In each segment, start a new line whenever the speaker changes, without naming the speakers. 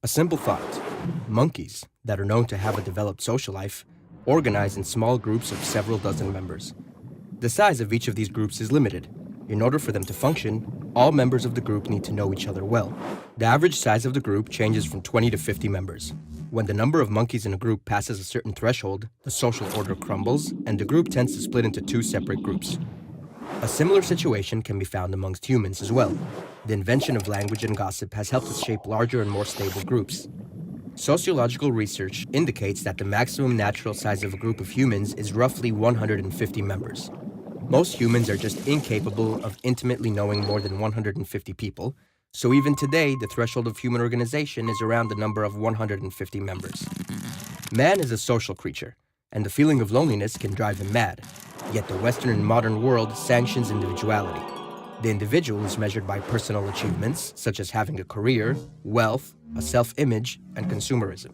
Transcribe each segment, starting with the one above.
A simple thought. Monkeys, that are known to have a developed social life, organize in small groups of several dozen members. The size of each of these groups is limited. In order for them to function, all members of the group need to know each other well. The average size of the group changes from 20 to 50 members. When the number of monkeys in a group passes a certain threshold, the social order crumbles, and the group tends to split into two separate groups. A similar situation can be found amongst humans as well. The invention of language and gossip has helped us shape larger and more stable groups. Sociological research indicates that the maximum natural size of a group of humans is roughly 150 members. Most humans are just incapable of intimately knowing more than 150 people, so even today, the threshold of human organization is around the number of 150 members. Man is a social creature, and the feeling of loneliness can drive him mad. Yet the Western and modern world sanctions individuality. The individual is measured by personal achievements, such as having a career, wealth, a self-image, and consumerism.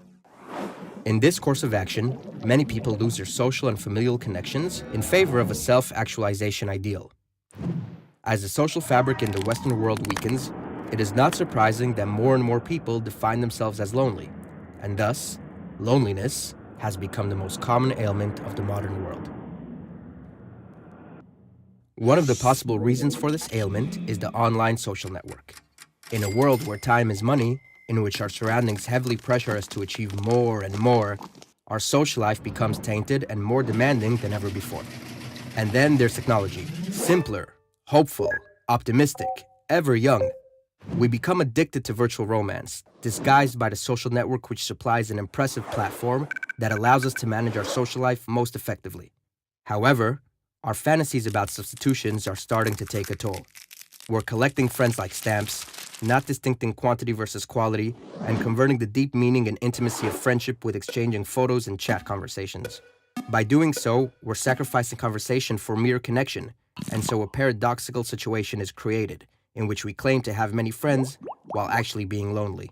In this course of action, many people lose their social and familial connections in favor of a self-actualization ideal. As the social fabric in the Western world weakens, it is not surprising that more and more people define themselves as lonely, and thus, loneliness has become the most common ailment of the modern world. One of the possible reasons for this ailment is the online social network. In a world where time is money, in which our surroundings heavily pressure us to achieve more and more, our social life becomes tainted and more demanding than ever before. And then there's technology. Simpler, hopeful, optimistic, ever young. We become addicted to virtual romance, disguised by the social network which supplies an impressive platform that allows us to manage our social life most effectively. However, our fantasies about substitutions are starting to take a toll. We're collecting friends like stamps, not distincting quantity versus quality, and converting the deep meaning and intimacy of friendship with exchanging photos and chat conversations. By doing so, we're sacrificing conversation for mere connection, and so a paradoxical situation is created, in which we claim to have many friends while actually being lonely.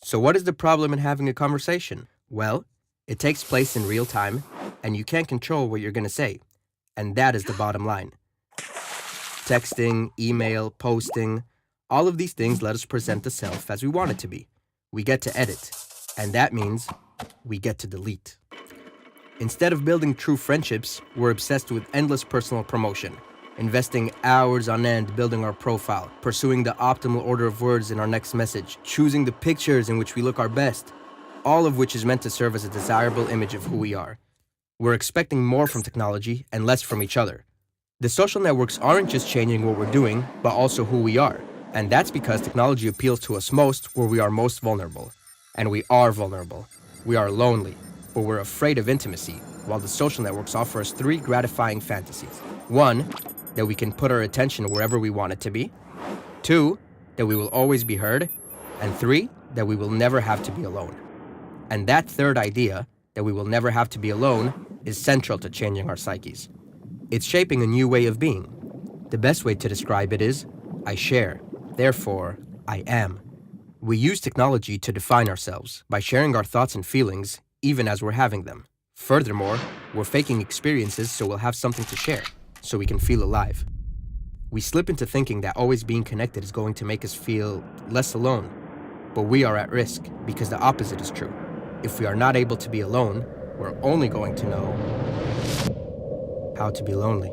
So what is the problem in having a conversation? Well, it takes place in real time, and you can't control what you're going to say. And that is the bottom line. Texting, email, posting, all of these things let us present the self as we want it to be. We get to edit, and that means we get to delete. Instead of building true friendships, we're obsessed with endless personal promotion, investing hours on end building our profile, pursuing the optimal order of words in our next message, choosing the pictures in which we look our best, all of which is meant to serve as a desirable image of who we are. We're expecting more from technology and less from each other. The social networks aren't just changing what we're doing, but also who we are. And that's because technology appeals to us most where we are most vulnerable. And we are vulnerable. We are lonely, but we're afraid of intimacy, while the social networks offer us three gratifying fantasies. One, that we can put our attention wherever we want it to be. Two, that we will always be heard. And three, that we will never have to be alone. And that third idea, that we will never have to be alone, is central to changing our psyches. It's shaping a new way of being. The best way to describe it is, I share, therefore, I am. We use technology to define ourselves by sharing our thoughts and feelings, even as we're having them. Furthermore, we're faking experiences so we'll have something to share, so we can feel alive. We slip into thinking that always being connected is going to make us feel less alone. But we are at risk because the opposite is true. If we are not able to be alone, we're only going to know how to be lonely.